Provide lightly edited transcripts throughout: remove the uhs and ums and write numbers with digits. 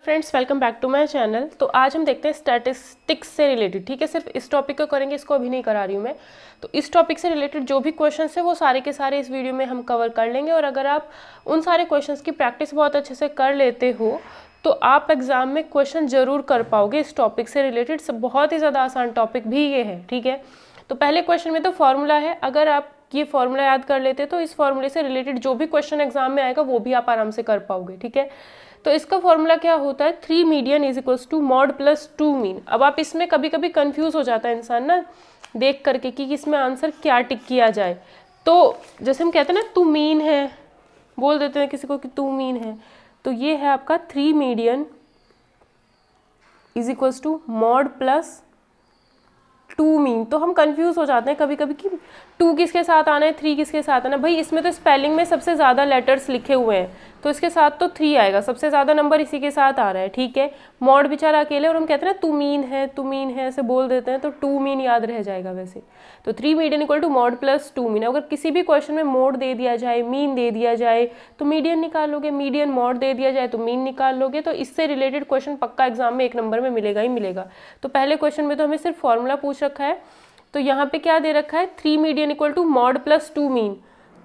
Friends welcome back to my channel. तो आज हम देखते हैं स्टैटिस्टिक्स से रिलेटेड। ठीक है, सिर्फ इस टॉपिक को करेंगे, इसको अभी नहीं करा रही हूँ मैं। तो इस टॉपिक से रिलेटेड जो भी क्वेश्चंस है वो सारे के सारे इस वीडियो में हम कवर कर लेंगे। और अगर आप उन सारे क्वेश्चंस की प्रैक्टिस बहुत अच्छे से कर लेते हो तो आप एग्जाम में क्वेश्चन जरूर कर पाओगे इस टॉपिक से रिलेटेड। बहुत ही ज़्यादा आसान टॉपिक भी ये है। ठीक है, तो पहले क्वेश्चन में तो फॉर्मूला है। अगर आप ये फॉर्मूला याद कर लेते तो इस फॉर्मूले से रिलेटेड जो भी क्वेश्चन एग्जाम में आएगा वो भी आप आराम से कर पाओगे। ठीक है, तो इसका फॉर्मूला क्या होता है, 3 median is equals to mode plus 2 mean. अब आप इसमें कभी कभी कंफ्यूज हो जाता है इंसान ना देख करके कि इसमें आंसर क्या टिक किया जाए। तो जैसे हम कहते हैं ना तू मीन है, बोल देते हैं किसी को कि तू मीन है, तो ये है आपका 3 median is equals to mode plus 2 mean. तो हम कंफ्यूज हो जाते हैं कभी कभी कि 2 किसके साथ आना है, 3 किसके साथ आना है। भाई इसमें तो स्पेलिंग में सबसे ज़्यादा लेटर्स लिखे हुए हैं तो इसके साथ तो 3 आएगा, सबसे ज़्यादा नंबर इसी के साथ आ रहा है। ठीक है, मॉड बेचारा अकेले, और हम कहते हैं ना तू मीन है, तू मीन है, ऐसे बोल देते हैं तो 2 मीन याद रह जाएगा वैसे। तो 3 median equal to mode plus 2 mean. अगर किसी भी क्वेश्चन में मॉड दे दिया जाए, मीन दे दिया जाए तो मीडियन निकाल लोगे, मीडियन मॉड दे दिया जाए तो मीन निकाल लोगे। तो इससे रिलेटेड क्वेश्चन पक्का एग्जाम में 1 नंबर में मिलेगा ही मिलेगा। तो पहले क्वेश्चन में तो हमें सिर्फ फॉर्मूला पूछ रखा है, तो यहाँ पे क्या दे रखा है, 3 median equal to mode plus 2 mean.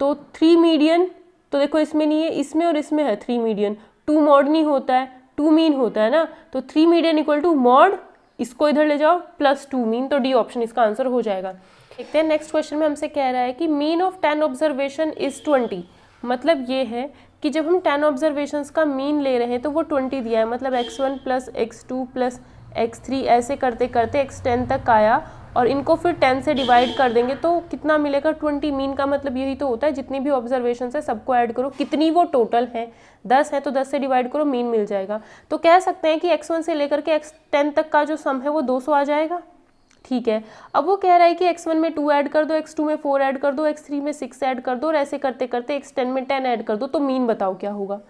तो 3 मीडियन तो देखो इसमें नहीं है, इसमें और इसमें है 3 मीडियन। 2 मॉड नहीं होता है, 2 मीन होता है ना। तो 3 मीडियन इक्वल टू मॉड, इसको इधर ले जाओ, प्लस 2 मीन। तो डी ऑप्शन इसका आंसर हो जाएगा। देखते हैं नेक्स्ट क्वेश्चन में हमसे कह रहा है कि मीन ऑफ 10 ऑब्जर्वेशन इज 20। मतलब ये है कि जब हम 10 ऑब्जर्वेशंस का मीन ले रहे हैं तो वो 20 दिया है। मतलब x1 plus x2 plus x3 ऐसे करते करते x10 तक आया और इनको फिर 10 से डिवाइड कर देंगे तो कितना मिलेगा, 20। मीन का मतलब यही तो होता है, जितनी भी ऑब्जर्वेशन है सबको ऐड करो, कितनी वो टोटल है, 10 है तो 10 से डिवाइड करो, मीन मिल जाएगा। तो कह सकते हैं कि x1 से लेकर के x10 तक का जो सम है वो 200 आ जाएगा। ठीक है, अब वो कह रहा है कि x1 में 2 ऐड कर दो, x2 में 4 ऐड कर दो, x3 में 6 ऐड कर दो और ऐसे करते करते x10 में 10 ऐड कर दो, तो मीन बताओ क्या होगा।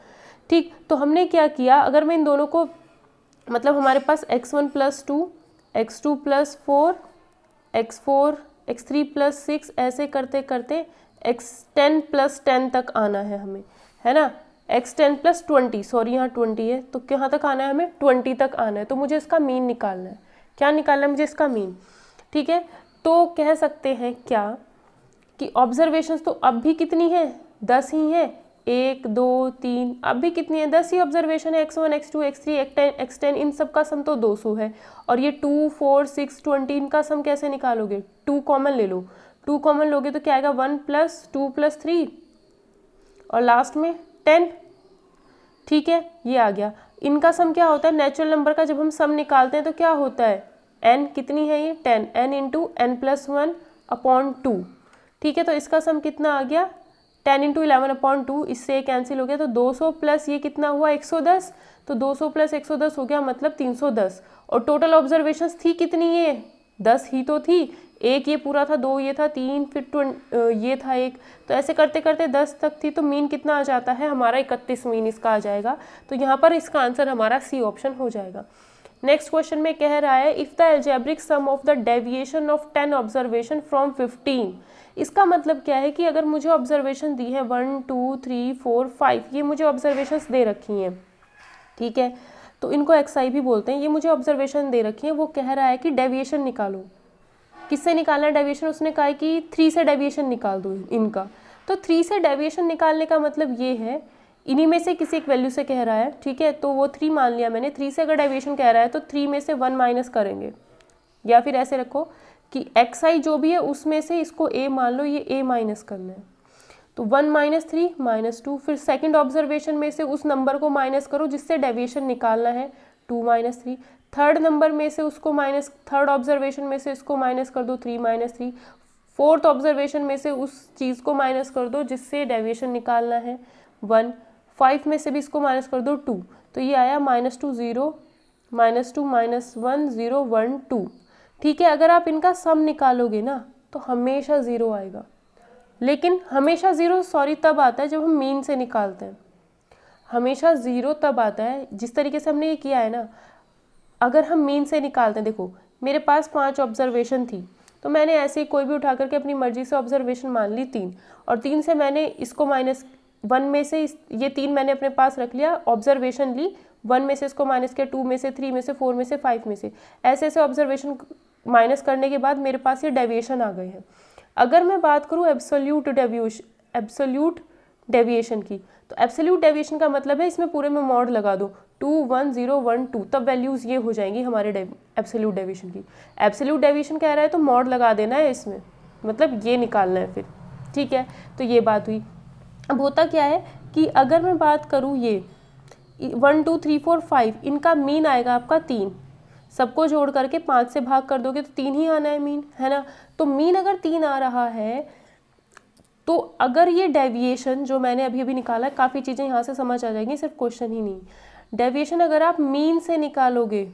ठीक, तो हमने क्या किया, अगर मैं इन दोनों को, मतलब हमारे पास x1 plus 2, x2 plus 4, x4, x3 plus 6 ऐसे करते करते x10 प्लस 10 तक आना है हमें, है ना। x10 प्लस 20, सॉरी यहाँ 20 है तो कहाँ तक आना है हमें, 20 तक आना है। तो मुझे इसका मीन निकालना है। क्या निकालना है मुझे, इसका मीन। ठीक है, तो कह सकते हैं क्या कि ऑब्जर्वेशंस तो अब भी कितनी है, 10 ही है। 1 2 3 अब भी कितनी है, 10 ही ऑब्जर्वेशन है। x1 x2 x3 x10 इन सब का सम तो 200 है। और ये 2 4 6 20 इनका सम कैसे निकालोगे, 2 कॉमन ले लो, 2 कॉमन लोगे तो क्या आएगा, 1 प्लस 2 प्लस 3 और लास्ट में 10। ठीक है, ये आ गया। इनका सम क्या होता है, नेचुरल नंबर का जब हम सम निकालते हैं तो क्या होता है, n कितनी है ये 10, n into n plus 1 upon 2। ठीक है, तो इसका सम कितना आ गया, 10 इंटू 11 अपॉन 2, इससे कैंसिल हो गया तो 200 प्लस ये कितना हुआ 110, तो 200 प्लस 110 हो गया मतलब 310। और टोटल ऑब्जर्वेशंस थी कितनी, ये 10 ही तो थी, एक ये पूरा था, 2 ये था, 3 फिर ये था 1, तो ऐसे करते करते 10 तक थी। तो मीन कितना आ जाता है हमारा, 31 मीन इसका आ जाएगा। तो यहाँ पर इसका आंसर हमारा सी ऑप्शन हो जाएगा। नेक्स्ट क्वेश्चन में कह रहा है if the algebraic sum of the deviation of 10 observation from 15। इसका मतलब क्या है कि अगर मुझे ऑब्जर्वेशन दी है 1 2 3 4 5, ये मुझे ऑब्जर्वेशंस दे रखी हैं। ठीक है, तो इनको XI भी बोलते हैं। ये मुझे ऑब्जर्वेशन दे रखी है, वो कह रहा है कि डेविएशन निकालो। किससे निकालना है डेविएशन, उसने कहा है कि 3 से डेविएशन निकाल दो इनका। तो 3 से डेविएशन निकालने का मतलब ये है, इन्हीं में से किसी एक वैल्यू से कह रहा है। ठीक है, तो वो 3 मान लिया मैंने। 3 से अगर डेविएशन कह रहा है तो 3 में से 1 माइनस करेंगे, या फिर ऐसे रखो कि XI जो भी है उसमें से इसको A मान लो, ये A माइनस करना है। तो 1 माइनस 3 माइनस 2, फिर सेकेंड ऑब्जर्वेशन में से उस नंबर को माइनस करो जिससे डेविएशन निकालना है, 2 माइनस 3। थर्ड नंबर में से उसको माइनस, थर्ड ऑब्जर्वेशन में से इसको माइनस कर दो, 3 माइनस 3। फोर्थ ऑब्जर्वेशन में से उस चीज़ को माइनस कर दो जिससे डेविएशन निकालना है, 1। 5 में से भी इसको माइनस कर दो, 2। तो ये आया -2 0, -2 -1 0 1 2। ठीक है, अगर आप इनका सम निकालोगे ना तो हमेशा 0 आएगा। लेकिन हमेशा 0 सॉरी तब आता है जब हम मीन से निकालते हैं। हमेशा 0 तब आता है जिस तरीके से हमने ये किया है ना, अगर हम मीन से निकालते हैं। देखो मेरे पास 5 ऑब्जर्वेशन थी तो मैंने ऐसे ही कोई भी उठा करके अपनी मर्जी से ऑब्जर्वेशन मान ली 3, और 3 से मैंने इसको -1 में से ये 3 मैंने अपने पास रख लिया, ऑब्जर्वेशन ली, 1 में से इसको माइनस किया, 2 में से, 3 में से, 4 में से, 5 में से, ऐसे ऐसे ऑब्जर्वेशन माइनस करने के बाद मेरे पास ये डेविएशन आ गए हैं। अगर मैं बात करूँ एब्सोल्यूट डेविएशन की, तो एब्सोल्यूट डेविएशन का मतलब है इसमें पूरे में मॉड लगा दो 2 1 0 1 2, तब वैल्यूज़ ये हो जाएंगी हमारे एब्सोल्यूट डेविएशन की। एब्सोल्यूट डेविएशन कह रहा है तो मॉड लगा देना है इसमें, मतलब ये निकालना है फिर, ठीक है। तो ये बात हुई। अब होता क्या है कि अगर मैं बात करूँ ये 1 2 3 4 5, इनका मीन आएगा आपका 3, सबको जोड़ करके 5 से भाग कर दोगे तो 3 ही आना है मीन, है ना। तो मीन अगर 3 आ रहा है तो अगर ये डेविएशन जो मैंने अभी अभी निकाला, काफ़ी चीज़ें यहाँ से समझ आ जाएंगी, सिर्फ क्वेश्चन ही नहीं। डेविएशन अगर आप मीन से निकालोगे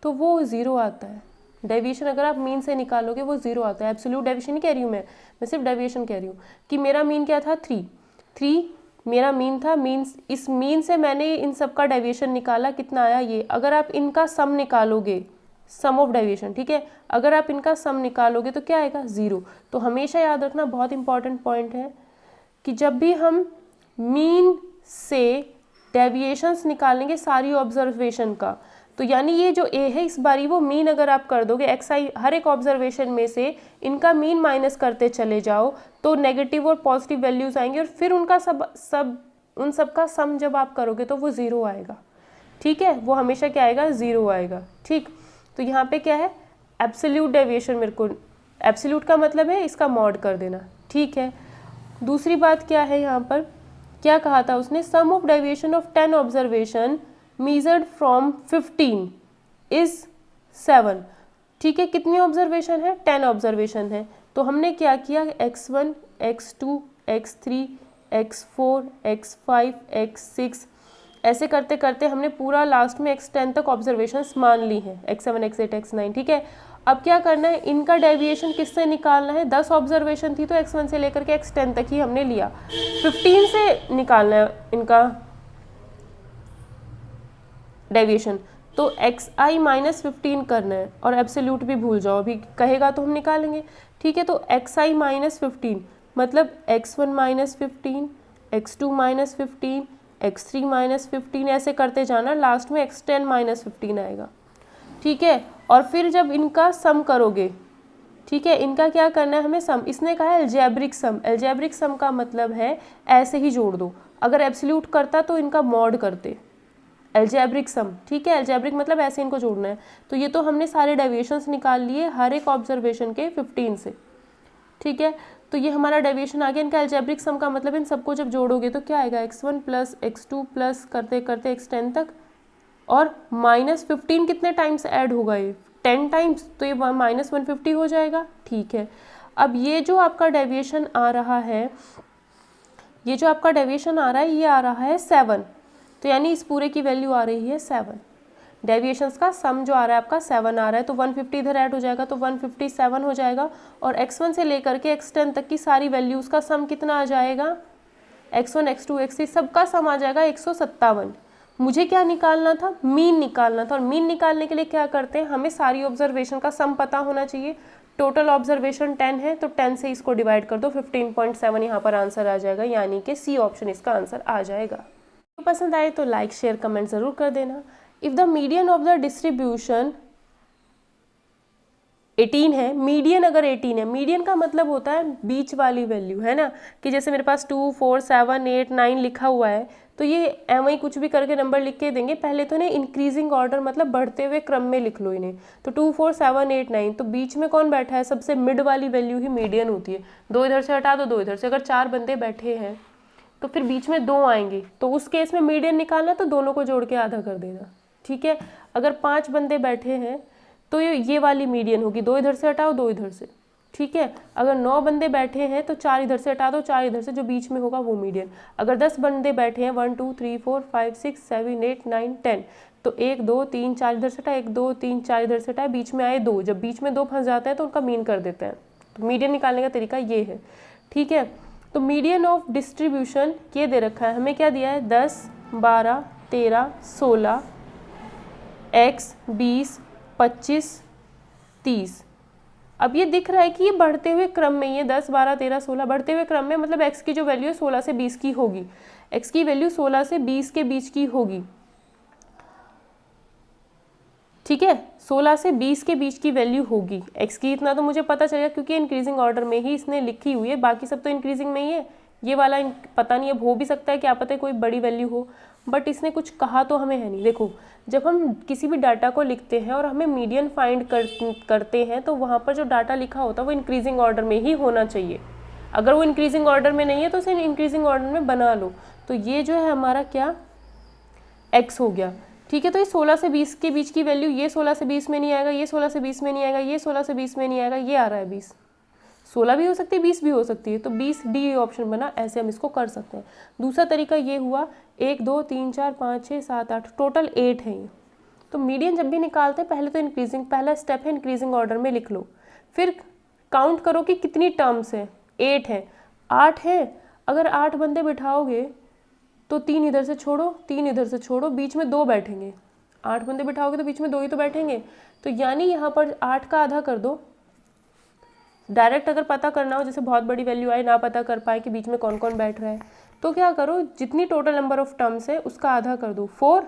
तो वो 0 आता है। डेविएशन अगर आप मीन से निकालोगे वो 0 आता है। एब्सोल्यूट डेविएशन नहीं कह रही हूँ मैं सिर्फ डेविएशन कह रही हूँ कि मेरा मीन क्या था 3 मेरा मीन था। इस मीन से मैंने इन सब का डेविएशन निकाला, कितना आया ये। अगर आप इनका सम निकालोगे, सम ऑफ डेविएशन, ठीक है, अगर आप इनका सम निकालोगे तो क्या आएगा 0। तो हमेशा याद रखना, बहुत इंपॉर्टेंट पॉइंट है कि जब भी हम मीन से डेविएशंस निकालेंगे सारी ऑब्जर्वेशन का, तो यानी ये जो ए है इस बारी वो मीन अगर आप कर दोगे एक्स आई, हर एक ऑब्जर्वेशन में से इनका मीन माइनस करते चले जाओ तो नेगेटिव और पॉजिटिव वैल्यूज आएंगे और फिर उनका उन सब का सम जब आप करोगे तो वो 0 आएगा, ठीक है। वो हमेशा क्या आएगा 0 आएगा, ठीक। तो यहाँ पे क्या है एब्सोल्यूट डेविएशन, मेरे को एब्सोल्यूट का मतलब है इसका मॉड कर देना, ठीक है। दूसरी बात क्या है यहाँ पर, क्या कहा था उसने, sum of deviation of 10 observation measured from 15 is 7, ठीक है। कितनी ऑब्जर्वेशन है 10 ऑब्जर्वेशन है। तो हमने क्या किया x1 x2 x3 x4 x5 x6 ऐसे करते करते हमने पूरा लास्ट में x10 तक ऑब्जर्वेशंस मान ली हैं, x7 x8 x9, ठीक है। अब क्या करना है, इनका डेविएशन किससे निकालना है। 10 ऑब्जर्वेशन थी तो x1 से लेकर के x10 तक ही हमने लिया, 15 से निकालना है इनका डेविएशन, तो xi माइनस 15 करना है और एब्सोल्यूट भी भूल जाओ, अभी कहेगा तो हम निकालेंगे, ठीक है। तो xi माइनस 15 मतलब x1 minus 15, x2 minus 15, x3 minus 15, ऐसे करते जाना, लास्ट में x10 माइनस 15 आएगा, ठीक है। और फिर जब इनका सम करोगे, ठीक है, इनका क्या करना है हमें सम, इसने कहा है एल्जेब्रिक सम। एल्जेब्रिक सम का मतलब है ऐसे ही जोड़ दो, अगर एब्सोल्यूट करता तो इनका मॉड करते, एल्जेब्रिक सम, ठीक है। एल्जेब्रिक मतलब ऐसे इनको जोड़ना है। तो ये तो हमने सारे डेविएशंस निकाल लिए हर एक ऑब्जर्वेशन के 15 से, ठीक है। तो ये हमारा डेविएशन आ गया। इनका एल्जेब्रिक सम का मतलब इन सबको जब जोड़ोगे तो क्या आएगा x1 प्लस x2 प्लस करते करते x10 तक, और माइनस 15 कितने टाइम्स ऐड होगा, ये 10 टाइम्स, तो ये माइनस 150 हो जाएगा, ठीक है। अब ये जो आपका डेविएशन आ रहा है, ये जो आपका डेविएशन आ रहा है, ये आ रहा है 7, तो यानी इस पूरे की वैल्यू आ रही है 7। डेविएशंस का सम जो आ रहा है आपका 7 आ रहा है, तो 150 इधर ऐड हो जाएगा तो 157 हो जाएगा, और x1 से लेकर के x10 तक की सारी वैल्यूज़ का सम कितना आ जाएगा, x1 x2 x3 सबका सम आ जाएगा 157। मुझे क्या निकालना था, मीन निकालना था, और मीन निकालने के लिए क्या करते हैं, हमें सारी ऑब्जर्वेशन का सम पता होना चाहिए। टोटल ऑब्जर्वेशन 10 है तो 10 से इसको डिवाइड कर दो, 15.7 यहाँ पर आंसर आ जाएगा, यानी कि सी ऑप्शन इसका आंसर आ जाएगा। पसंद आए तो लाइक शेयर कमेंट ज़रूर कर देना। If the median of the distribution 18 है, मीडियन अगर 18 है, मीडियन का मतलब होता है बीच वाली वैल्यू, है ना, कि जैसे मेरे पास 2 4 7 8 9 लिखा हुआ है, तो ये एम आई कुछ भी करके नंबर लिख के देंगे, पहले तो इन्हें इंक्रीजिंग ऑर्डर मतलब बढ़ते हुए क्रम में लिख लो इन्हें। तो 2 4 7 8 9, तो बीच में कौन बैठा है, सबसे मिड वाली वैल्यू ही मीडियन होती है। 2 इधर से हटा दो, 2 इधर से, अगर 4 बंदे बैठे हैं तो फिर बीच में 2 आएंगे, तो उस केस में मीडियन निकालना तो दोनों को जोड़ के आधा कर देना, ठीक है। अगर 5 बंदे बैठे हैं तो ये वाली मीडियन होगी, 2 इधर से हटाओ 2 इधर से, ठीक है। अगर 9 बंदे बैठे हैं तो 4 इधर से हटा दो 4 इधर से, जो बीच में होगा वो मीडियन। अगर 10 बंदे बैठे हैं 1 2 3 4 5 6 7 8 9 10, तो 1 2 3 4 इधर से हटा, 1 2 3 4 इधर से हटा, बीच में आए 2, जब बीच में 2 फंस जाते हैं तो उनका मीन कर देते हैं। तो मीडियन निकालने का तरीका ये है, ठीक है। तो मीडियन ऑफ डिस्ट्रीब्यूशन ये दे रखा है, हमें क्या दिया है 10 12 13 16 x 20 25 30। अब ये दिख रहा है कि ये बढ़ते हुए क्रम में, ये 10 12 13 16 बढ़ते हुए क्रम में, मतलब x की जो वैल्यू है 16 से 20 की होगी, x की वैल्यू 16 से 20 के बीच की होगी। ठीक है, 16 से 20 के बीच की वैल्यू होगी x की, इतना तो मुझे पता चलेगा क्योंकि इंक्रीजिंग ऑर्डर में ही इसने लिखी हुई है, बाकी सब तो इंक्रीजिंग में ही है। ये वाला पता नहीं, अब हो भी सकता है, क्या पता है कोई बड़ी वैल्यू हो, बट इसने कुछ कहा तो हमें है नहीं। देखो, जब हम किसी भी डाटा को लिखते हैं और हमें मीडियन फाइंड करते हैं तो वहाँ पर जो डाटा लिखा होता है वो इंक्रीजिंग ऑर्डर में ही होना चाहिए। अगर वो इंक्रीजिंग ऑर्डर में नहीं है तो उसे इंक्रीजिंग ऑर्डर में बना लो। तो ये जो है हमारा क्या, x हो गया। ठीक है, तो ये 16 से 20 के बीच की वैल्यू, ये 16 से 20 में नहीं आएगा, ये 16 से 20 में नहीं आएगा, ये 16 से 20 में नहीं आएगा, ये आ रहा है 20। 16 भी हो सकती है, 20 भी हो सकती है, तो 20 डी ऑप्शन बना। ऐसे हम इसको कर सकते हैं। दूसरा तरीका ये हुआ 1 2 3 4 5 6 7 8, टोटल 8 है ये। तो मीडियन जब भी निकालते हैं पहले तो इंक्रीजिंग, पहला स्टेप है इंक्रीजिंग ऑर्डर में लिख लो, फिर काउंट करो कि कितनी टर्म्स है। 8 है, 8 है, अगर 8 बंदे बिठाओगे तो 3 इधर से छोड़ो, 3 इधर से छोड़ो, बीच में 2 बैठेंगे। 8 बंदे बिठाओगे तो बीच में 2 ही तो बैठेंगे, तो यानी यहाँ पर 8 का आधा कर दो। डायरेक्ट अगर पता करना हो, जैसे बहुत बड़ी वैल्यू आए, ना पता कर पाए कि बीच में कौन कौन बैठ रहा है, तो क्या करो, जितनी टोटल नंबर ऑफ टर्म्स है उसका आधा कर दो। 4,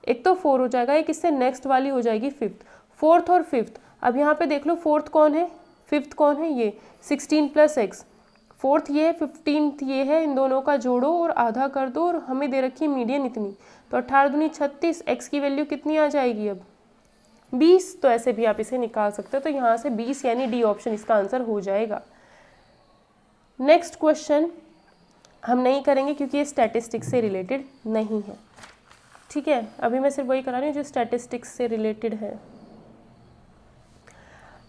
एक तो 4 हो जाएगा, एक इससे नेक्स्ट वाली हो जाएगी 5th, 4th और 5th। अब यहाँ पे देख लो 4th कौन है, 5th कौन है, ये 16 + x, 4th ये है, 15th ये है, इन दोनों का जोड़ो और आधा कर दो, और हमें दे रखी है मीडियन इतनी, तो 18 दूनी 36, x की वैल्यू कितनी आ जाएगी अब 20। तो ऐसे भी आप इसे निकाल सकते हो, तो यहाँ से 20 यानी डी ऑप्शन इसका आंसर हो जाएगा। नेक्स्ट क्वेश्चन हम नहीं करेंगे क्योंकि ये स्टैटिस्टिक्स से रिलेटेड नहीं है। ठीक है, अभी मैं सिर्फ वही करा रही हूँ जो स्टैटिस्टिक्स से रिलेटेड है।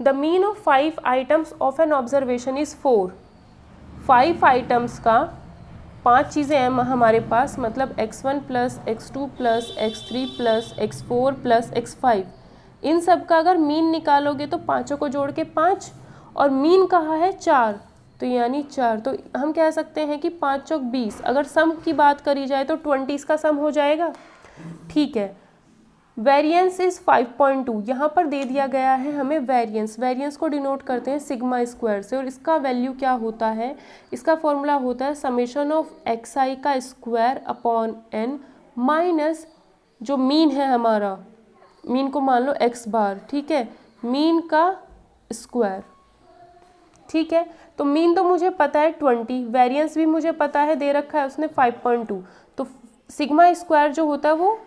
The mean of 5 items of an observation is 4। 5 items का 5 चीज़ें हैं हमारे पास, मतलब x1 + x2 + x3 + x4 + x5, इन सब का अगर मीन निकालोगे तो पाँचों को जोड़ के 5, और मीन कहा है 4, तो यानी 4, तो हम कह सकते हैं कि 5 चौक 20। अगर सम की बात करी जाए तो 20 का सम हो जाएगा। ठीक है, वेरिएंस इज 5.2, यहाँ पर दे दिया गया है हमें वेरिएंस। वेरिएंस को डिनोट करते हैं सिग्मा स्क्वायर से, और इसका वैल्यू क्या होता है, इसका फॉर्मूला होता है समेशन ऑफ xi का स्क्वायर अपॉन n माइनस जो मीन है हमारा, मीन को मान लो x बार, ठीक है, मीन का स्क्वायर। ठीक है, तो मीन तो मुझे पता है 20, वेरिएंस भी मुझे पता है, दे रखा है उसने 5.2, तो सिग्मा स्क्वायर जो होता है वो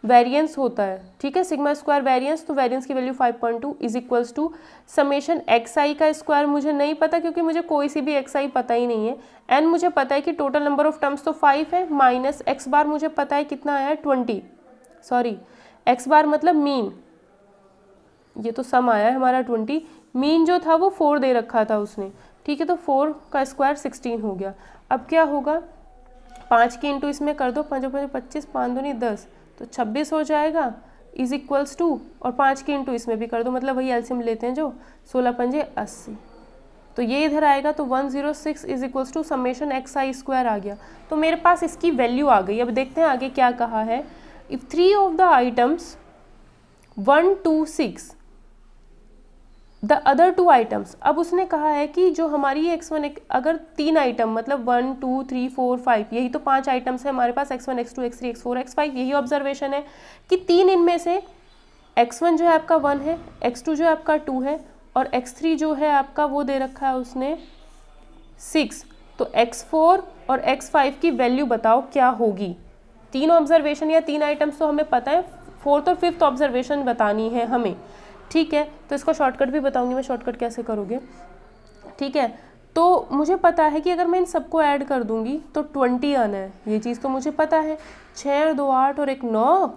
वेरिएंस होता है। ठीक है, सिग्मा स्क्वायर वेरिएंस, तो वेरिएंस की value 5.2 is equals to summation xi का स्क्वायर मुझे नहीं पता क्योंकि मुझे कोई सी भी xi पता ही नहीं है, n मुझे पता है कि टोटल नंबर ऑफ टर्म्स तो 5 है, माइनस x बार मुझे पता है कितना आया है 20, सॉरी x बार मतलब मीन, ये तो सम आया है हमारा 20, मीन जो था वो 4 दे रखा था उसने। ठीक है, तो 4 का स्क्वायर 16 हो गया। अब क्या होगा, 5 की इंटू इसमें कर दो, 5 5 25, 5 दूनी 10, तो 26 हो जाएगा इज इक्वल्स टू, और 5 की इंटू इसमें भी कर दो, मतलब वही एलसीएम लेते हैं जो 16 पंजे 80, तो ये इधर आएगा, तो 106 is equals to summation xi square आ गया। तो मेरे पास इसकी वैल्यू आ गई। अब देखते हैं आगे क्या कहा है। If 3 of the items 1 2 6 the other 2 items, अब उसने कहा है कि जो हमारी x1 अगर 3 आइटम मतलब 1 2 3 4 5, यही तो 5 आइटम्स है हमारे पास, x1 x2 x3 x4 x5, यही ऑब्जर्वेशन है कि 3 इनमें से x1 जो है आपका 1 है, x2 जो है आपका 2 है, और x3 जो है आपका वो दे रखा है उसने 6, तो x4 और x5 की वैल्यू बताओ क्या होगी। 3 ऑब्जर्वेशन या 3 आइटम्स तो हमें पता है, 4th और 5th ऑब्जर्वेशन बतानी है हमें। ठीक है, तो इसका शॉर्टकट भी बताऊंगी मैं, शॉर्टकट कैसे करोगे। ठीक है, तो मुझे पता है कि अगर मैं इन सबको ऐड कर दूंगी तो 20 आना है, ये चीज़ तो मुझे पता है। 6 और 2 8 और 1 9,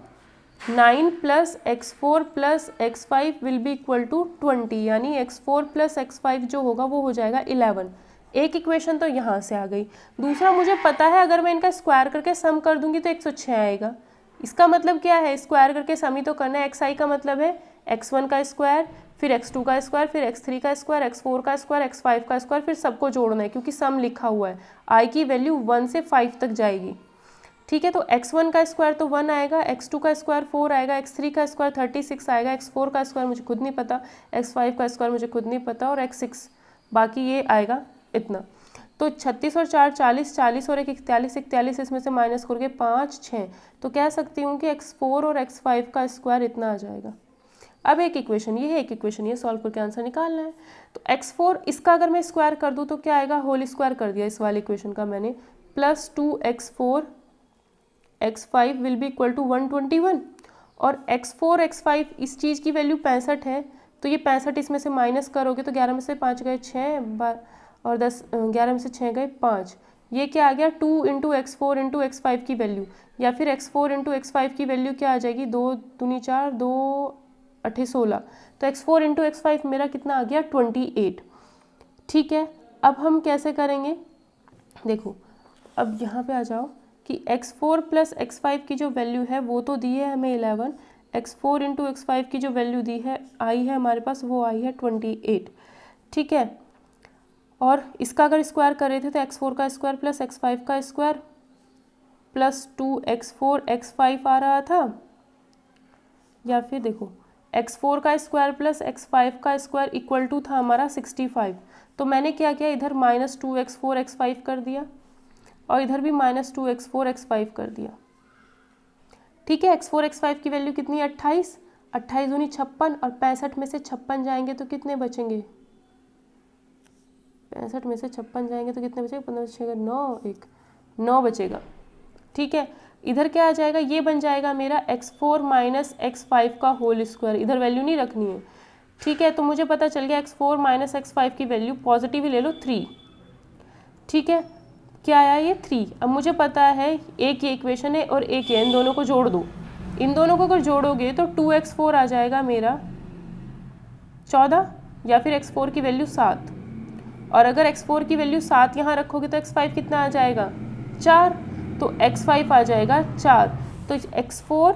9 + x4 + x5 will be equal to 20, यानी x4 + x5 जो होगा वो हो जाएगा 11। एक इक्वेशन तो यहाँ से आ गई। दूसरा मुझे पता है अगर मैं इनका स्क्वायर करके सम कर दूंगी तो 106 आएगा। इसका मतलब क्या है, स्क्वायर करके सम ही तो करना है। xi का मतलब है x1 का स्क्वायर, फिर x2 का स्क्वायर, फिर x3 का स्क्वायर, x4 का स्क्वायर, x5 का स्क्वायर, फिर सबको जोड़ना है क्योंकि सम लिखा हुआ है। i की वैल्यू 1 से 5 तक जाएगी। ठीक है, तो x1 का स्क्वायर तो 1 आएगा, x2 का स्क्वायर 4 आएगा, x3 का स्क्वायर 36 आएगा, x4 का स्क्वायर मुझे खुद नहीं पता, x5 का स्क्वायर मुझे खुद नहीं पता, और x6 बाकी ये आएगा इतना। तो 36 और 4 40, 40 और 1 41, 41 इसमें से माइनस करके 5 6, तो कह सकती हूँ कि x4 और x5 का स्क्वायर इतना आ जाएगा। अब एक इक्वेशन ये है, एक इक्वेशन ये, सॉल्व करके आंसर निकालना है। तो x4 इसका अगर मैं स्क्वायर कर दूँ तो क्या आएगा, होल स्क्वायर कर दिया इस वाले इक्वेशन का मैंने, plus 2x4 x5 will be equal to 121। और x4 x5 इस चीज़ की वैल्यू 65 है, तो ये 65 इसमें से माइनस करोगे तो 11 में से 5 गए 6 और 11 में से 6 गए 5। ये क्या आ गया, 2 इंटू x4 इंटू x5 की वैल्यू, या फिर x4 इंटू x5 की वैल्यू क्या आ जाएगी, 2 दूनी 4 2 8 16। तो x4 इंटू x5 मेरा कितना आ गया, 28। ठीक है, अब हम कैसे करेंगे, देखो अब यहाँ पे आ जाओ कि x4 प्लस x5 की जो वैल्यू है वो तो दी है हमें 11, x4 इंटू x5 की जो वैल्यू दी है आई है हमारे पास, वो आई है 28। ठीक है, और इसका अगर स्क्वायर कर रहे थे तो x4 का स्क्वायर प्लस x5 का स्क्वायर प्लस 2x4 x5 आ रहा था, या फिर देखो x4 का स्क्वायर प्लस x5 का स्क्वायर इक्वल टू था हमारा 65। तो मैंने क्या किया, इधर माइनस 2x4 x5 कर दिया और इधर भी माइनस 2x4 x5 कर दिया। ठीक है, x4 x5 की वैल्यू कितनी है, 28, 28 दूनी 56, और 65 में से 56 जाएंगे तो कितने बचेंगे, 65 में से 56 जाएंगे तो कितने बचेगा, 15 बचेगा 9 बचेगा। ठीक है, इधर क्या आ जाएगा, ये बन जाएगा मेरा x4 माइनस x5 का होल स्क्वायर, इधर वैल्यू नहीं रखनी है। ठीक है, तो मुझे पता चल गया x4 माइनस x5 की वैल्यू पॉजिटिव ही ले लो 3। ठीक है, क्या आया ये 3। अब मुझे पता है एक ये इक्वेशन है और एक ये, इन दोनों को जोड़ दो, इन दोनों को अगर जोड़ोगे तो 2x4 आ जाएगा मेरा 14, या फिर x4 की वैल्यू 7, और अगर x4 की वैल्यू 7 यहाँ रखोगे तो x5 कितना आ जाएगा, 4, तो x5 आ जाएगा 4। तो x4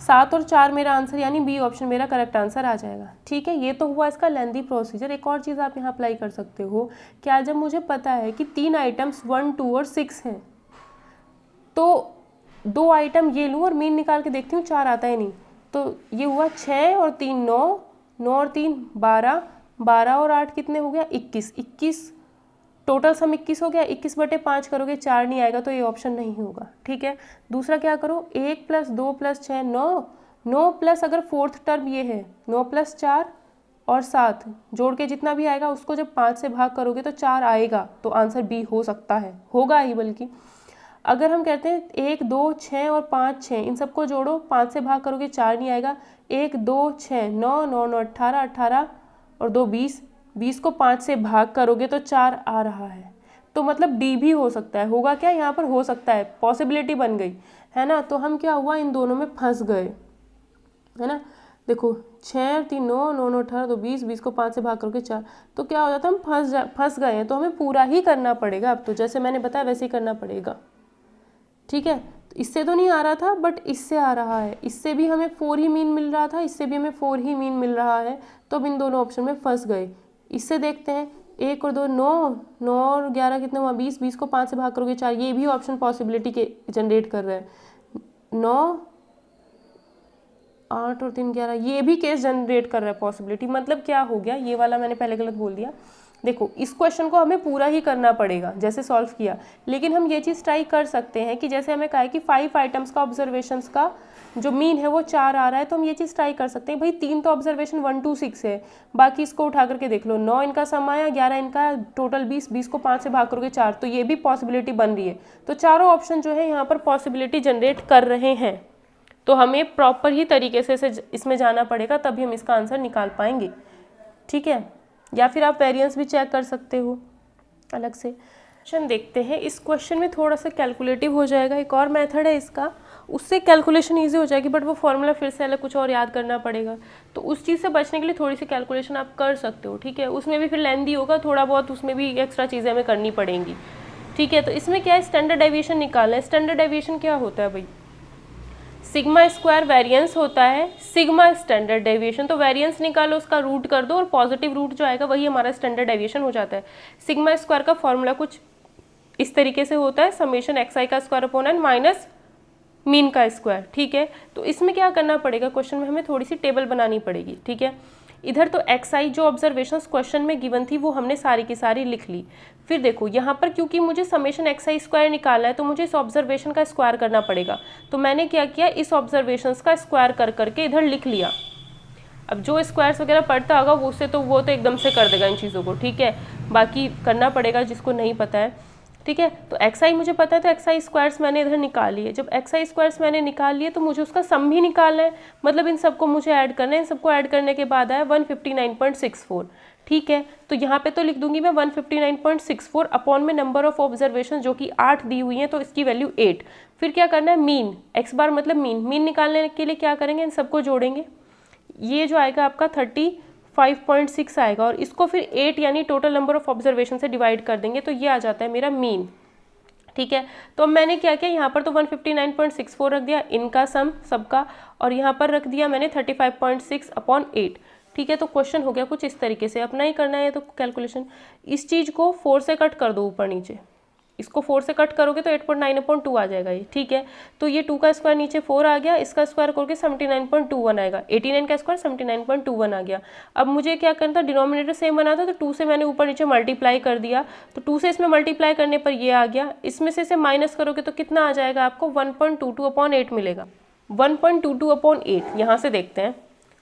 7 और 4 मेरा आंसर, यानी बी ऑप्शन मेरा करेक्ट आंसर आ जाएगा। ठीक है, ये तो हुआ इसका लेंदी प्रोसीजर। एक और चीज़ आप यहाँ अप्लाई कर सकते हो, क्या जब मुझे पता है कि 3 आइटम्स 1 2 और 6 हैं, तो 2 आइटम ये लूँ और मीन निकाल के देखती हूँ 4 आता है नहीं, तो ये हुआ 6 और 3 9, 9 और 3 12, 12 और 8 कितने हो गया, 21, 21 टोटल सम 21 हो गया। 21/5 करोगे 4 नहीं आएगा, तो ये ऑप्शन नहीं होगा। ठीक है, दूसरा क्या करो, 1 + 2 + 6 9, 9 प्लस अगर फोर्थ टर्म ये है 9 + 4 और 7 जोड़ के जितना भी आएगा उसको जब 5 से भाग करोगे तो 4 आएगा, तो आंसर बी हो सकता है, होगा ही बल्कि। अगर हम कहते हैं 1 2 6 और 5 6, इन सबको जोड़ो, 5 से भाग करोगे 4 नहीं आएगा, 1 2 6 9 9 9 18 18 और 2 20, 20 को 5 से भाग करोगे तो 4 आ रहा है, तो मतलब डी भी हो सकता है। होगा क्या, यहाँ पर हो सकता है, पॉसिबिलिटी बन गई है ना। तो हम क्या हुआ, इन दोनों में फंस गए, है ना। देखो 6 और 3 9 9 9 18 तो 20, 20 को 5 से भाग करोगे 4, तो क्या हो जाता है, हम फंस गए हैं। तो हमें पूरा ही करना पड़ेगा अब, तो जैसे मैंने बताया वैसे ही करना पड़ेगा। ठीक है, तो इससे तो नहीं आ रहा था बट इससे आ रहा है, इससे भी हमें 4 ही मीन मिल रहा था, इससे भी हमें 4 ही मीन मिल रहा है, तो अब इन दोनों ऑप्शन में फंस गए। इससे देखते हैं 1 और 2 9, 9 और 11 कितना हुआ 20, 20 को 5 से भाग करोगे 4, ये भी ऑप्शन पॉसिबिलिटी के जनरेट कर रहा है। 9 8 और 3 11, ये भी केस जनरेट कर रहा है पॉसिबिलिटी। मतलब क्या हो गया, ये वाला मैंने पहले गलत बोल दिया। देखो इस क्वेश्चन को हमें पूरा ही करना पड़ेगा जैसे सॉल्व किया, लेकिन हम ये चीज़ ट्राई कर सकते हैं कि जैसे हमें कहा है कि 5 आइटम्स का ऑब्जर्वेशंस का जो मीन है वो 4 आ रहा है, तो हम ये चीज़ ट्राई कर सकते हैं। भाई 3 तो ऑब्जर्वेशन 1 2 6 है, बाकी इसको उठा करके देख लो, 9 इनका सम आया, 11 इनका, टोटल 20, 20 को 5 से भाग करोगे 4, तो ये भी पॉसिबिलिटी बन रही है। तो चारों ऑप्शन जो है यहाँ पर पॉसिबिलिटी जनरेट कर रहे हैं, तो हमें प्रॉपर ही तरीके से इसमें जाना पड़ेगा, तभी हम इसका आंसर निकाल पाएंगे। ठीक है, या फिर आप वेरिएंस भी चेक कर सकते हो अलग से। क्वेश्चन देखते हैं, इस क्वेश्चन में थोड़ा सा कैलकुलेटिव हो जाएगा, एक और मेथड है इसका, उससे कैलकुलेशन इजी हो जाएगी, बट वो फॉर्मूला फिर से अलग कुछ और याद करना पड़ेगा, तो उस चीज़ से बचने के लिए थोड़ी सी कैलकुलेशन आप कर सकते हो। ठीक है, उसमें भी फिर लेंदी होगा थोड़ा बहुत, उसमें भी एक्स्ट्रा चीज़ें हमें करनी पड़ेंगी। ठीक है, तो इसमें क्या है, स्टैंडर्ड डेविएशन निकालना है। स्टैंडर्ड डेविएशन क्या होता है भाई, सिग्मा स्क्वायर वेरिएंस होता है, सिग्मा स्टैंडर्ड डेविएशन। तो वेरिएंस निकालो, उसका रूट कर दो और पॉजिटिव रूट जो आएगा वही हमारा स्टैंडर्ड डेविएशन हो जाता है। सिग्मा स्क्वायर का फॉर्मूला कुछ इस तरीके से होता है, समेशन xi का square upon n minus mean का स्क्वायर। ठीक है, तो इसमें क्या करना पड़ेगा, क्वेश्चन में हमें थोड़ी सी टेबल बनानी पड़ेगी। ठीक है, इधर तो xi जो ऑब्जर्वेशंस क्वेश्चन में गिवन थी वो हमने सारी की सारी लिख ली। फिर देखो यहाँ पर क्योंकि मुझे समेशन xi स्क्वायर निकालना है, तो मुझे इस ऑब्जर्वेशन का स्क्वायर करना पड़ेगा। तो मैंने क्या किया, इस ऑब्जर्वेशंस का स्क्वायर कर करके इधर लिख लिया। अब जो स्क्वायर्स वगैरह पढ़ता होगा वो उससे तो वो तो एकदम से कर देगा इन चीज़ों को, ठीक है, बाकी करना पड़ेगा जिसको नहीं पता है, ठीक है। तो एक्स आई मुझे पता है, तो एक्स आई स्क्वायर्स मैंने इधर निकाल लिए। जब एक्स आई स्क्वायर्स मैंने निकाल लिए तो मुझे उसका सम भी निकालना है, मतलब इन सबको मुझे ऐड करना है। इन सबको ऐड करने के बाद आया 159.64, ठीक है। तो यहाँ पे तो लिख दूंगी मैं 159.64 अपॉन में नंबर ऑफ ऑब्जर्वेशन जो कि 8 दी हुई है, तो इसकी वैल्यू 8। फिर क्या करना है, मीन, एक्स बार मतलब मीन निकालने के लिए क्या करेंगे, इन सबको जोड़ेंगे, ये जो आएगा आपका 35.6 आएगा, और इसको फिर 8 यानी टोटल नंबर ऑफ ऑब्जर्वेशन से डिवाइड कर देंगे, तो ये आ जाता है मेरा मीन, ठीक है। तो अब मैंने क्या किया, यहाँ पर तो 159.64 रख दिया इनका सम सबका, और यहाँ पर रख दिया मैंने 35.6 अपॉन 8, ठीक है। तो क्वेश्चन हो गया कुछ इस तरीके से, अपना ही करना है तो कैलकुलेशन। इस चीज़ को 4 से कट कर दो ऊपर नीचे, इसको 4 से कट करोगे तो 8.9/2 आ जाएगा ये, ठीक है। तो ये 2 का स्क्वायर नीचे 4 आ गया, इसका स्क्वायर करके 79.21 आएगा, 89 का स्क्वायर 79.21 आ गया। अब मुझे क्या करना था, डिनोमिनेटर सेम बना था, तो 2 से मैंने ऊपर नीचे मल्टीप्लाई कर दिया, तो 2 से इसमें मल्टीप्लाई करने पर ये आ गया, इसमें से इसे माइनस करोगे तो कितना आ जाएगा आपको, 1.22/8 मिलेगा। 1.22/8 यहाँ से देखते हैं,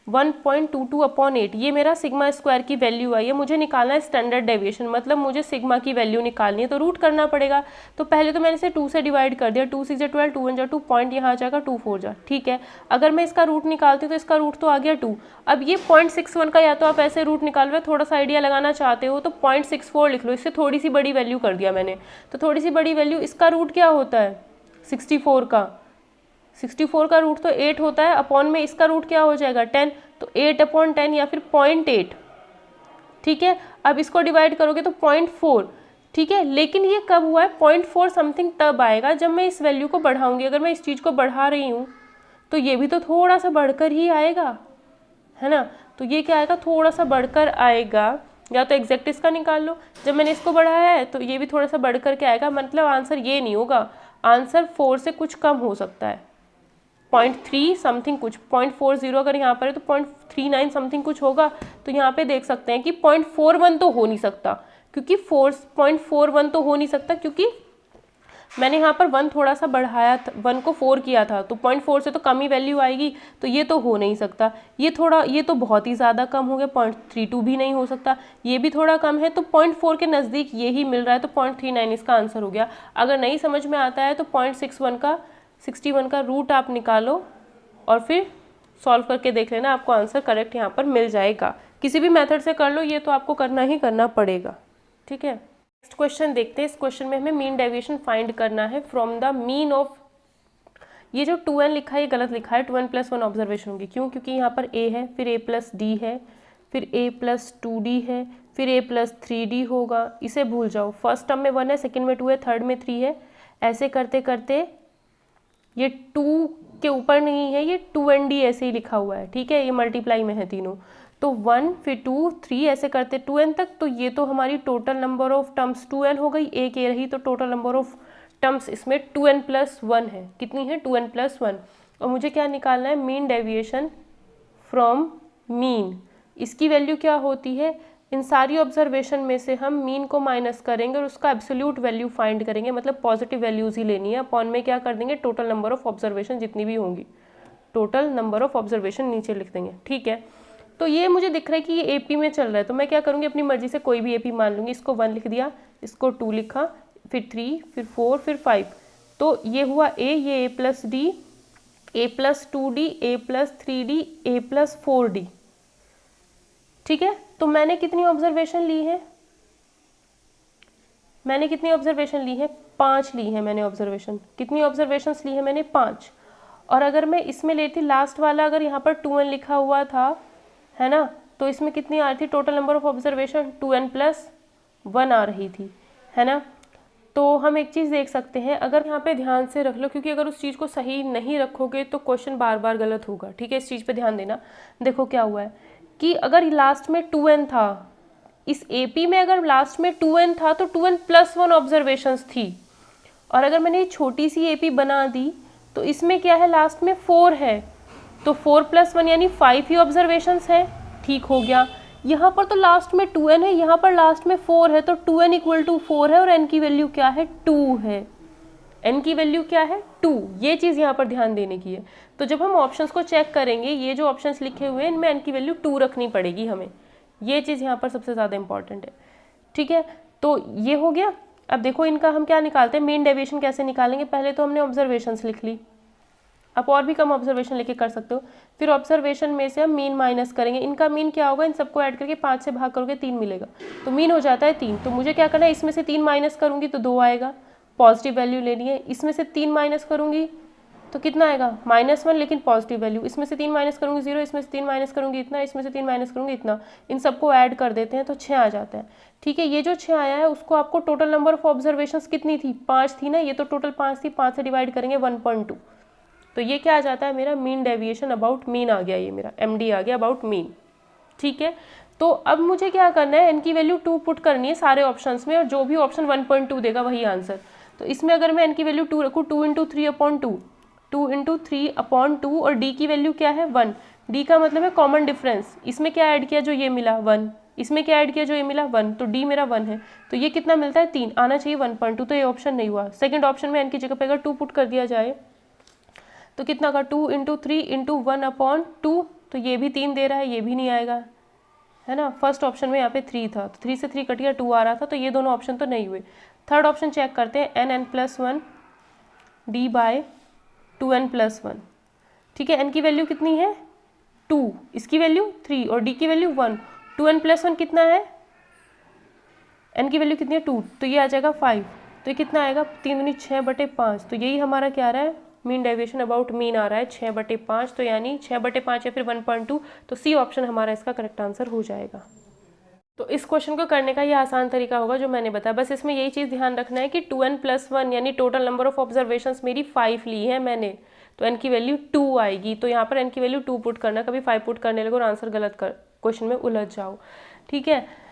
1.22/8 ये मेरा सिग्मा स्क्वायर की वैल्यू आई है। मुझे निकालना है स्टैंडर्ड डेविएशन, मतलब मुझे सिग्मा की वैल्यू निकालनी है, तो रूट करना पड़ेगा। तो पहले तो मैंने इसे 2 से डिवाइड कर दिया, 2 6 12, 2 1 जा 2, पॉइंट यहाँ आ जाएगा 2 4 जा, ठीक है। अगर मैं इसका रूट निकालती हूँ तो इसका रूट तो आ गया 2। अब ये 0.61 का या तो आप ऐसे रूट निकाल लो, थोड़ा सा आइडिया लगाना चाहते हो तो 0.64 लिख लो, इससे थोड़ी सी बड़ी वैल्यू कर दिया मैंने। तो थोड़ी सी बड़ी वैल्यू, इसका रूट क्या होता है 64 का, 64 का रूट तो 8 होता है, अपॉन में इसका रूट क्या हो जाएगा 10, तो 8/10 या फिर 0.8, ठीक है। अब इसको डिवाइड करोगे तो 0.4, ठीक है। लेकिन ये कब हुआ है, 0.4 समथिंग तब आएगा जब मैं इस वैल्यू को बढ़ाऊंगी। अगर मैं इस चीज़ को बढ़ा रही हूँ तो ये भी तो थोड़ा सा बढ़कर ही आएगा, है ना। तो ये क्या आएगा, थोड़ा सा बढ़कर आएगा, या तो एग्जैक्ट इसका निकाल लो, जब मैंने इसको बढ़ाया है तो ये भी थोड़ा सा बढ़कर के आएगा, मतलब आंसर ये नहीं होगा, आंसर 4 से कुछ कम हो सकता है, 0.3 समथिंग कुछ, 0.40 अगर यहाँ पर है तो 0.39 समथिंग कुछ होगा। तो यहाँ पे देख सकते हैं कि 0.41 तो हो नहीं सकता, क्योंकि 0.41 तो हो नहीं सकता, क्योंकि मैंने यहाँ पर 1 थोड़ा सा बढ़ाया था, 1 को 4 किया था, तो 0.4 से तो कम ही वैल्यू आएगी, तो ये तो हो नहीं सकता। ये तो बहुत ही ज़्यादा कम हो गया, 0.32 भी नहीं हो सकता, ये भी थोड़ा कम है, तो 0.4 के नज़दीक ये ही मिल रहा है, तो 0.39 इसका आंसर हो गया। अगर नहीं समझ में आता है तो 0.61 का रूट आप निकालो और फिर सॉल्व करके देख लेना, आपको आंसर करेक्ट यहाँ पर मिल जाएगा। किसी भी मेथड से कर लो, ये तो आपको करना ही करना पड़ेगा, ठीक है। नेक्स्ट क्वेश्चन देखते हैं। इस क्वेश्चन में हमें मीन डेविएशन फाइंड करना है फ्रॉम द मीन ऑफ, ये जो 2n लिखा है ये गलत लिखा है, 2n + 1 ऑब्जर्वेशन होगी, क्यों, क्योंकि यहाँ पर a है, फिर a + d है, फिर a + 2d है, फिर a + 3d होगा, इसे भूल जाओ। फर्स्ट टर्म में 1 है, सेकेंड में 2 है, थर्ड में 3 है, ऐसे करते करते ये 2 के ऊपर नहीं है, ये 2nd ऐसे ही लिखा हुआ है, ठीक है, ये मल्टीप्लाई में है तीनों, तो 1 फिर 2 3 ऐसे करते 2n तक। तो ये तो हमारी total number of terms 2n हो गई, एक ये रही, तो टोटल नंबर ऑफ टर्म्स इसमें 2n + 1 है, कितनी है 2n + 1। और मुझे क्या निकालना है, मीन डेविएशन फ्रॉम मीन, इसकी वैल्यू क्या होती है, इन सारी ऑब्जर्वेशन में से हम मीन को माइनस करेंगे और उसका एब्सोल्यूट वैल्यू फाइंड करेंगे, मतलब पॉजिटिव वैल्यूज ही लेनी है। अपॉन में क्या कर देंगे, टोटल नंबर ऑफ ऑब्जर्वेशन जितनी भी होंगी, टोटल नंबर ऑफ ऑब्जर्वेशन नीचे लिख देंगे, ठीक है। तो ये मुझे दिख रहा है कि ये एपी में चल रहा है, तो मैं क्या करूँगी, अपनी मर्जी से कोई भी एपी मान लूँगी। इसको 1 लिख दिया, इसको 2 लिखा, फिर 3, फिर 4, फिर 5, तो ये हुआ a, ये a + d, a + 2d, a + 3d, a + 4d, ठीक है। तो मैंने कितनी ऑब्जर्वेशन ली है, मैंने कितनी ऑब्जर्वेशन ली है, 5 ली है मैंने ऑब्जर्वेशन। कितनी ऑब्जर्वेशंस ली है मैंने, 5। और अगर मैं इसमें लेती लास्ट वाला, अगर यहाँ पर 2n लिखा हुआ था, है ना, तो इसमें कितनी आ रही थी, total number of observation 2n + 1 आ रही थी, है ना। तो हम एक चीज़ देख सकते हैं, अगर यहाँ पे ध्यान से रख लो, क्योंकि अगर उस चीज़ को सही नहीं रखोगे तो क्वेश्चन बार बार गलत होगा, ठीक है, इस चीज़ पे ध्यान देना। देखो क्या हुआ है कि अगर लास्ट में 2n था, इस एपी में अगर लास्ट में 2n था तो 2n + 1 ऑब्जर्वेशंस थी, और अगर मैंने ये छोटी सी एपी बना दी तो इसमें क्या है, लास्ट में 4 है, तो 4 + 1 यानी 5 ही ऑब्जर्वेशंस है, ठीक हो गया। यहाँ पर तो लास्ट में 2n है, यहाँ पर लास्ट में 4 है, तो 2n = 4 है, और n की वैल्यू क्या है, 2 है, n की वैल्यू क्या है 2, ये चीज़ यहाँ पर ध्यान देने की है। तो जब हम ऑप्शंस को चेक करेंगे, ये जो ऑप्शंस लिखे हुए हैं इनमें n की वैल्यू 2 रखनी पड़ेगी हमें, ये चीज़ यहाँ पर सबसे ज़्यादा इंपॉर्टेंट है। ठीक है, तो ये हो गया। अब देखो इनका हम क्या निकालते हैं, मीन डेविएशन कैसे निकालेंगे। पहले तो हमने ऑब्जर्वेशंस लिख ली, आप और भी कम ऑब्जर्वेशन लेके कर सकते हो। फिर ऑब्जर्वेशन में से हम मीन माइनस करेंगे, इनका मीन क्या होगा, इन सबको ऐड करके 5 से भाग करोगे 3 मिलेगा, तो मीन हो जाता है 3। तो मुझे क्या करना है, इसमें से 3 माइनस करूंगी तो 2 आएगा, पॉजिटिव वैल्यू लेनी है। इसमें से 3 माइनस करूंगी तो कितना आएगा -1, लेकिन पॉजिटिव वैल्यू। इसमें से 3 माइनस करूंगी 0, इसमें से 3 माइनस करूंगी इतना, इसमें से 3 माइनस करूंगी इतना, इन सबको ऐड कर देते हैं तो 6 आ जाता है। ठीक है, ये जो 6 आया है उसको आपको टोटल नंबर ऑफ ऑब्जर्वेशंस कितनी थी, 5 थी ना, ये तो टोटल 5 थी, 5 से डिवाइड करेंगे 1.2, तो ये क्या आ जाता है मेरा मीन डेविएशन अबाउट मीन आ गया, ये मेरा MD आ गया अबाउट मीन। ठीक है, तो अब मुझे क्या करना है, n की वैल्यू 2 पुट करनी है सारे ऑप्शंस में, और जो भी ऑप्शन 1.2 देगा वही आंसर। तो इसमें अगर मैं n की वैल्यू 2 रखूँ, 2 × 3/2, 2 × 3/2, और d की वैल्यू क्या है 1, d का मतलब है कॉमन डिफरेंस, इसमें क्या ऐड किया जो ये मिला 1, इसमें क्या ऐड किया जो ये मिला 1, तो d मेरा 1 है, तो ये कितना मिलता है 3, आना चाहिए 1.2, तो ये ऑप्शन नहीं हुआ। सेकंड ऑप्शन में n की जगह पे अगर 2 पुट कर दिया जाए तो कितना का 2 × 3 × 1/2, तो ये भी 3 दे रहा है, ये भी नहीं आएगा, है ना। फर्स्ट ऑप्शन में यहाँ पे 3 था, तो 3 से 3 कट गया, 2 आ रहा था, तो ये दोनों ऑप्शन तो नहीं हुए। थर्ड ऑप्शन चेक करते हैं, n+1 d/2n+1। ठीक है, n की वैल्यू कितनी है 2, इसकी वैल्यू 3 और d की वैल्यू 1, 2n+1 कितना है, n की वैल्यू कितनी है 2, तो ये आ जाएगा 5, तो ये कितना आएगा 3 दूनी 6/5, तो यही हमारा क्या आ रहा है, मीन डेविएशन अबाउट मीन आ रहा है 6/5, तो यानी 6/5 या फिर 1.2, तो सी ऑप्शन हमारा इसका करेक्ट आंसर हो जाएगा। तो इस क्वेश्चन को करने का ये आसान तरीका होगा जो मैंने बताया, बस इसमें यही चीज़ ध्यान रखना है कि 2n+1 यानी टोटल नंबर ऑफ ऑब्जर्वेशंस मेरी 5 ली है मैंने, तो n की वैल्यू 2 आएगी, तो यहाँ पर n की वैल्यू 2 पुट करना, कभी 5 पुट करने लगे और आंसर गलत कर क्वेश्चन में उलझ जाओ। ठीक है,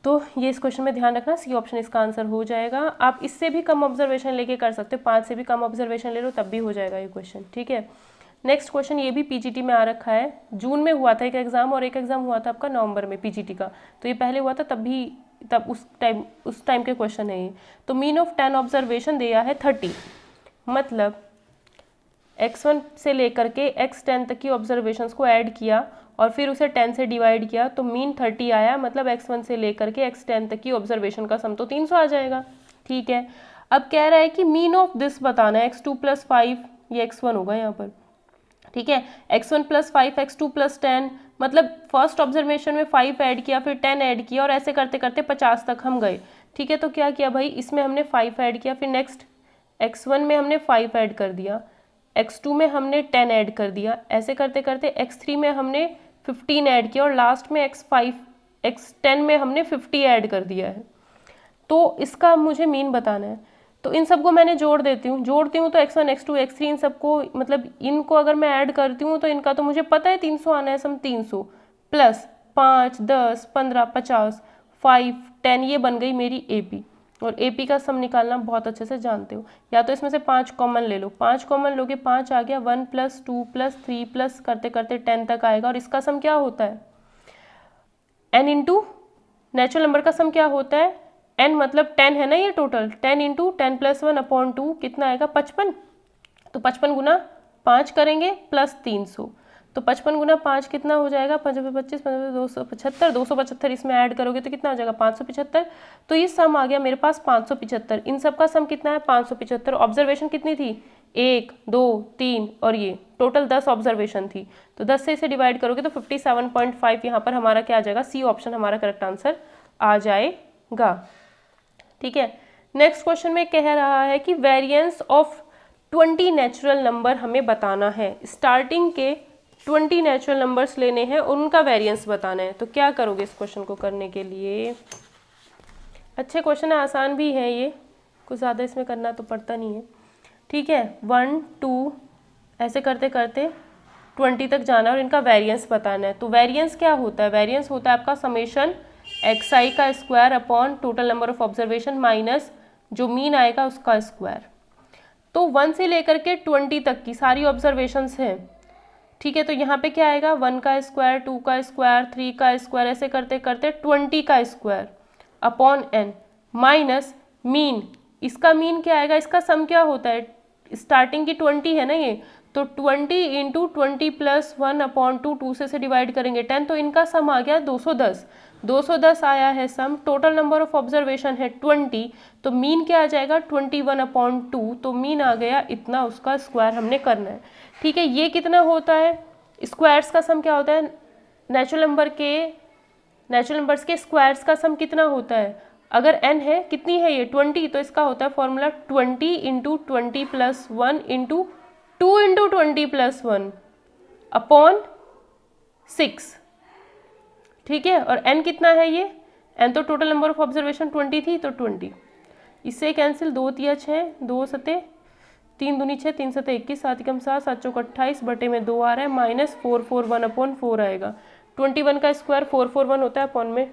तो ये इस क्वेश्चन में ध्यान रखना, सी ऑप्शन इसका आंसर हो जाएगा। आप इससे भी कम ऑब्जर्वेशन लेके कर सकते हो, 5 से भी कम ऑब्जर्वेशन ले लो तब भी हो जाएगा ये क्वेश्चन। ठीक है, नेक्स्ट क्वेश्चन ये भी पीजीटी में आ रखा है, जून में हुआ था एक एग्जाम और एक एग्जाम हुआ था आपका नवंबर में पीजीटी का, तो ये पहले हुआ था तब उस टाइम के क्वेश्चन है ये। तो मीन ऑफ 10 ऑब्जर्वेशन दिया है 30, मतलब x1 से लेकर के x10 तक की ऑब्जर्वेशंस को ऐड किया और फिर उसे 10 से डिवाइड किया, तो मीन 30 आया, मतलब x1 से लेकर के x10 तक की ऑब्जर्वेशन का सम तो 300 आ जाएगा। ठीक है, अब कह रहा है कि मीन ऑफ दिस बताना है, x2 + 5, ये x1 होगा यहाँ पर। ठीक है, x1 + 5 x2 + 10, मतलब फर्स्ट ऑब्जर्वेशन में 5 ऐड किया, फिर 10 ऐड किया, और ऐसे करते करते 50 तक हम गए। ठीक है, तो क्या किया भाई, इसमें हमने 5 ऐड किया, फिर नेक्स्ट x1 में हमने 5 ऐड कर दिया, x2 में हमने 10 ऐड कर दिया, ऐसे करते करते x3 में हमने 15 ऐड किया, और लास्ट में x10 में हमने 50 ऐड कर दिया है। तो इसका मुझे मीन बताना है, तो इन सबको मैंने जोड़ती हूँ तो x1 x2 x3 इन सबको, मतलब इनको अगर मैं ऐड करती हूँ तो इनका तो मुझे पता है 300 आना है, सम 300 प्लस 5 10 15 50 5 10, ये बन गई मेरी AP, और AP का सम निकालना बहुत अच्छे से जानते हो। या तो इसमें से 5 कॉमन ले लो, 5 कॉमन लोगे 5 आ गया, 1 + 2 + 3 प्लस करते करते 10 तक आएगा, और इसका सम क्या होता है n इंटू नेचुरल नंबर का सम क्या होता है n, मतलब 10 है ना ये टोटल, 10 × 10+1/2 कितना आएगा 55, तो 55 गुना 5 करेंगे प्लस 300, तो 55 गुना 5 कितना हो जाएगा 5 25 275, 275 इसमें ऐड करोगे तो कितना हो जाएगा 575, तो ये सम आ गया मेरे पास 575। इन सब का सम कितना है 575। ऑब्जर्वेशन कितनी थी 1 2 3 और ये टोटल 10 ऑब्जर्वेशन थी, तो 10 से इसे डिवाइड करोगे तो 57.5 यहाँ पर हमारा क्या आ जाएगा, सी ऑप्शन हमारा करेक्ट आंसर आ जाएगा। ठीक है, नेक्स्ट क्वेश्चन में कह रहा है कि वेरिएंस ऑफ 20 नेचुरल नंबर हमें बताना है, स्टार्टिंग के 20 नेचुरल नंबर्स लेने हैं और उनका वेरिएंस बताना है। तो क्या करोगे इस क्वेश्चन को करने के लिए, अच्छे क्वेश्चन है, आसान भी है ये, कुछ ज़्यादा इसमें करना तो पड़ता नहीं है। ठीक है, 1 2 ऐसे करते करते 20 तक जाना और इनका वेरिएंस बताना है। तो वेरिएंस क्या होता है, वेरिएंस होता है आपका समेशन xi का square upon total number of observation minus जो मीन आएगा उसका स्क्वायर। तो 1 से लेकर के 20 तक की सारी ऑब्जर्वेशंस हैं। ठीक है, तो यहाँ पे क्या आएगा 1 का स्क्वायर, 2 का स्क्वायर, 3 का स्क्वायर, ऐसे करते करते 20 का square upon n minus mean इसका मीन क्या आएगा, इसका सम क्या होता है, स्टार्टिंग की 20 है ना ये, तो 20 इंटू 20 प्लस 1/2, 2 से डिवाइड करेंगे 10, तो इनका सम आ गया 210, 210 आया है सम। टोटल नंबर ऑफ ऑब्जर्वेशन है 20, तो मीन क्या आ जाएगा 21/2, तो मीन आ गया इतना, उसका स्क्वायर हमने करना है। ठीक है, ये कितना होता है, स्क्वायर्स का सम क्या होता है, नेचुरल नंबर्स के स्क्वायर्स का सम कितना होता है, अगर n है, कितनी है ये 20, तो इसका होता है formula 20 into 20 plus 1 into 2 into 20 plus 1 upon 6। ठीक है, और n कितना है ये, n तो टोटल नंबर ऑफ ऑब्जर्वेशन 20 थी, तो 20 इससे कैंसिल, 2 तिया 6, 2 सते 3 दूनी 6, 3 सते 21, 7 एकम 7, 7 चौक 28, बटे में 2 आ रहा है, माइनस 441/4 आएगा। 21 का स्क्वायर 441 होता है, अपॉन में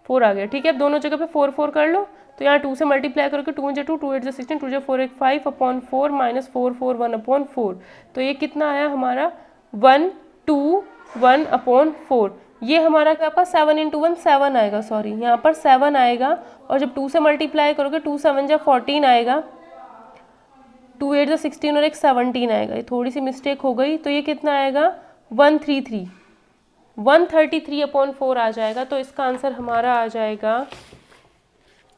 4 आ गया। ठीक है, अब दोनों जगह पे 4 4 कर लो, तो यहाँ 2 से मल्टीप्लाई करोगे, 2 × 2 2 8 16, 2 4 8 5/4 माइनस 441/4, तो ये कितना आया हमारा 121/4। ये हमारा क्या, आपका 7 × 1 7 आएगा, सॉरी यहाँ पर 7 आएगा, और जब 2 से मल्टीप्लाई करोगे 2 7 जा 14 आएगा, 2 8 जा 16 और एक 17 आएगा, ये थोड़ी सी मिस्टेक हो गई, तो ये कितना आएगा 133/4 आ जाएगा। तो इसका आंसर हमारा आ जाएगा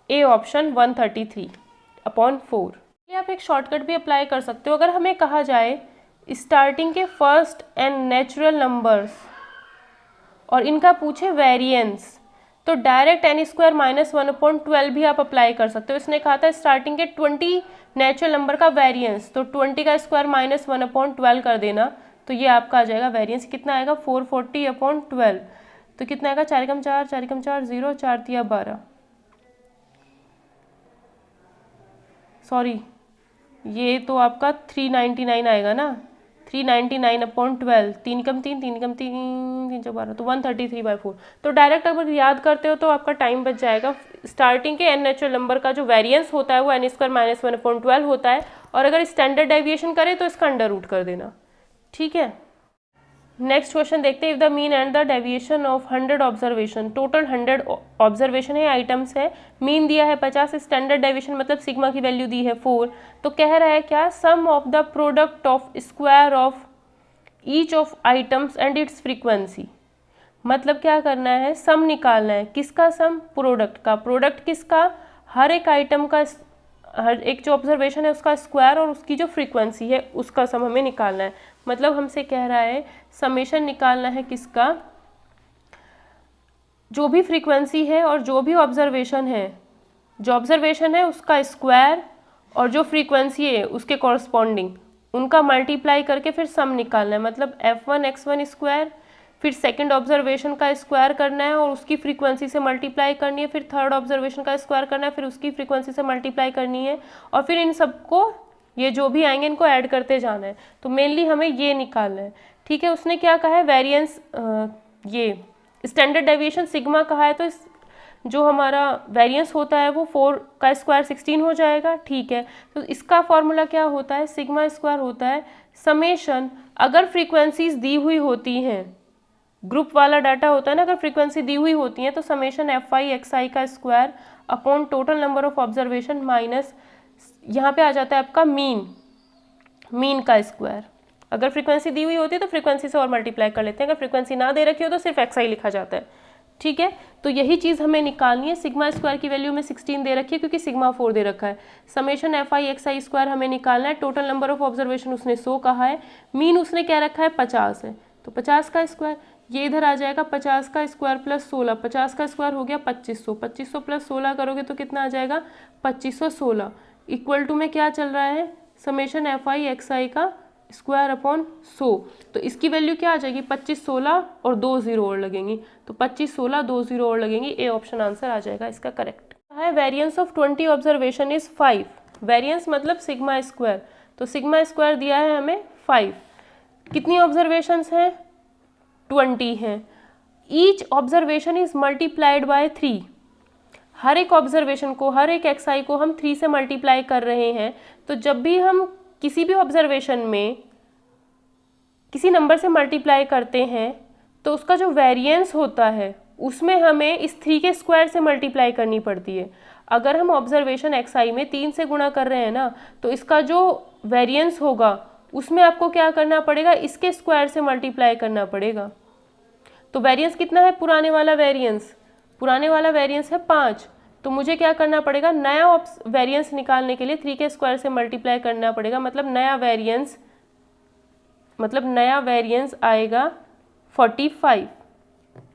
ए ऑप्शन 133/4। ये आप एक शॉर्टकट भी अप्लाई कर सकते हो, अगर हमें कहा जाए स्टार्टिंग के फर्स्ट एंड नेचुरल नंबर्स और इनका पूछे वेरिएंस, तो डायरेक्ट n² - 1/12 भी आप अप्लाई कर सकते हो। इसने कहा था स्टार्टिंग के 20 नेचुरल नंबर का वेरिएंस, तो 20 का स्क्वायर माइनस 1/12 कर देना, तो ये आपका आ जाएगा वेरिएंस, कितना आएगा 440/12, तो कितना आएगा 4 × 4 4 × 4 0, 4 तिया 12, सॉरी ये तो आपका 399 आएगा ना, 399/12, 3 × 3 3 × 3 3 12, तो 133/4। तो डायरेक्ट अगर याद करते हो तो आपका टाइम बच जाएगा। स्टार्टिंग के n नेचुरल नंबर का जो वेरिएंस होता है वो n² - 1/12 होता है, और अगर स्टैंडर्ड डेविएशन करे तो इसका अंडर रूट कर देना। ठीक है, नेक्स्ट क्वेश्चन देखते हैं। If the mean and the deviation of 100 observation, total 100 observation है, आइटम्स है, मीन दिया है 50, स्टैंडर्ड डेविएशन मतलब सिग्मा की वैल्यू दी है 4, तो कह रहा है क्या, sum of the product of square of each of items and its frequency. मतलब क्या करना है, सम निकालना है, किसका सम, प्रोडक्ट का, प्रोडक्ट किसका, हर एक आइटम का, हर एक जो ऑब्जर्वेशन है उसका स्क्वायर और उसकी जो फ्रीक्वेंसी है उसका सम हमें निकालना है। मतलब हमसे कह रहा है समेशन निकालना है किसका, जो भी फ्रीक्वेंसी है और जो भी ऑब्जर्वेशन है, जो ऑब्जर्वेशन है उसका स्क्वायर और जो फ्रीक्वेंसी है उसके कॉरस्पॉन्डिंग उनका मल्टीप्लाई करके फिर सम निकालना है। मतलब f1 x1 स्क्वायर, फिर सेकंड ऑब्जर्वेशन का स्क्वायर करना है और उसकी फ्रीक्वेंसी से मल्टीप्लाई करनी है, फिर थर्ड ऑब्जर्वेशन का स्क्वायर करना है, फिर उसकी फ्रीक्वेंसी से मल्टीप्लाई करनी है, और फिर इन सबको ये जो भी आएंगे इनको ऐड करते जाना है। तो मेनली हमें ये निकालना है। ठीक है, उसने क्या कहा है, वेरिएंस, ये स्टैंडर्ड डेविएशन सिग्मा कहा है, तो इस जो हमारा वेरिएंस होता है वो 4 का स्क्वायर 16 हो जाएगा। ठीक है, तो इसका फॉर्मूला क्या होता है, सिग्मा स्क्वायर होता है समेशन, अगर फ्रीक्वेंसीज दी हुई होती हैं, ग्रुप वाला डाटा होता है ना, अगर फ्रीक्वेंसी दी हुई होती है तो समेशन fi xi का square upon total number of observation minus यहाँ पे आ जाता है आपका मीन का स्क्वायर। अगर फ्रीक्वेंसी दी हुई होती है तो फ्रीक्वेंसी से और मल्टीप्लाई कर लेते हैं, अगर फ्रीक्वेंसी ना दे रखी हो तो सिर्फ xi लिखा जाता है। ठीक है, तो यही चीज़ हमें निकालनी है। सिग्मा स्क्वायर की वैल्यू में 16 दे रखी है क्योंकि सिग्मा 4 दे रखा है। समेशन fi xi स्क्वायर हमें निकालना है, टोटल नंबर ऑफ ऑब्जर्वेशन उसने 100 कहा है, मीन उसने क्या रखा है 50 है, तो 50 का स्क्वायर ये इधर आ जाएगा, 50 का स्क्वायर प्लस 16, 50 का स्क्वायर हो गया 2500, 2500 प्लस 16 करोगे तो कितना आ जाएगा 2516, इक्वल टू में क्या चल रहा है, समेशन fi xi का स्क्वायर अपॉन 100, तो इसकी वैल्यू क्या आ जाएगी 2516 और 2 0 और लगेंगी, तो 2516 2 0 और लगेंगी, ए ऑप्शन आंसर आ जाएगा इसका करेक्ट है। Variance of 20 observation is 5, variance मतलब सिग्मा स्क्वायर, तो सिग्मा स्क्वायर दिया है हमें 5, कितनी ऑब्जर्वेशंस हैं 20 हैं, each observation is multiplied by 3, हर एक ऑब्जर्वेशन को, हर एक xi को हम 3 से मल्टीप्लाई कर रहे हैं, तो जब भी हम किसी भी ऑब्जर्वेशन में किसी नंबर से मल्टीप्लाई करते हैं तो उसका जो वेरिएंस होता है उसमें हमें इस 3 के स्क्वायर से मल्टीप्लाई करनी पड़ती है। अगर हम ऑब्जर्वेशन xi में 3 से गुणा कर रहे हैं ना, तो इसका जो वेरिएंस होगा उसमें आपको क्या करना पड़ेगा, इसके स्क्वायर से मल्टीप्लाई करना पड़ेगा। तो वेरिएंस कितना है, पुराने वाला वेरिएंस है 5, तो मुझे क्या करना पड़ेगा, नया वेरिएंस निकालने के लिए 3 के स्क्वायर से मल्टीप्लाई करना पड़ेगा, मतलब नया वेरिएंस आएगा 45।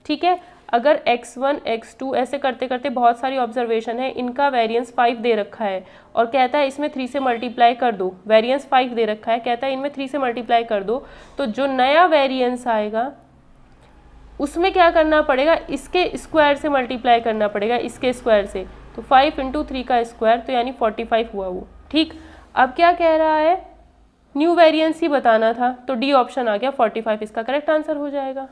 ठीक है, अगर x1 x2 ऐसे करते करते बहुत सारी ऑब्जर्वेशन है, इनका वेरिएंस 5 दे रखा है और कहता है इसमें 3 से मल्टीप्लाई कर दो, वेरिएंस 5 दे रखा है, कहता है इनमें 3 से मल्टीप्लाई कर दो, तो जो नया वेरिएंस आएगा उसमें क्या करना पड़ेगा, इसके स्क्वायर से मल्टीप्लाई करना पड़ेगा, इसके स्क्वायर से। तो 5 × 3 का स्क्वायर, तो यानी 45 हुआ वो। ठीक, अब क्या कह रहा है, न्यू वेरिएंस ही बताना था, तो डी ऑप्शन आ गया 45 इसका करेक्ट आंसर हो जाएगा।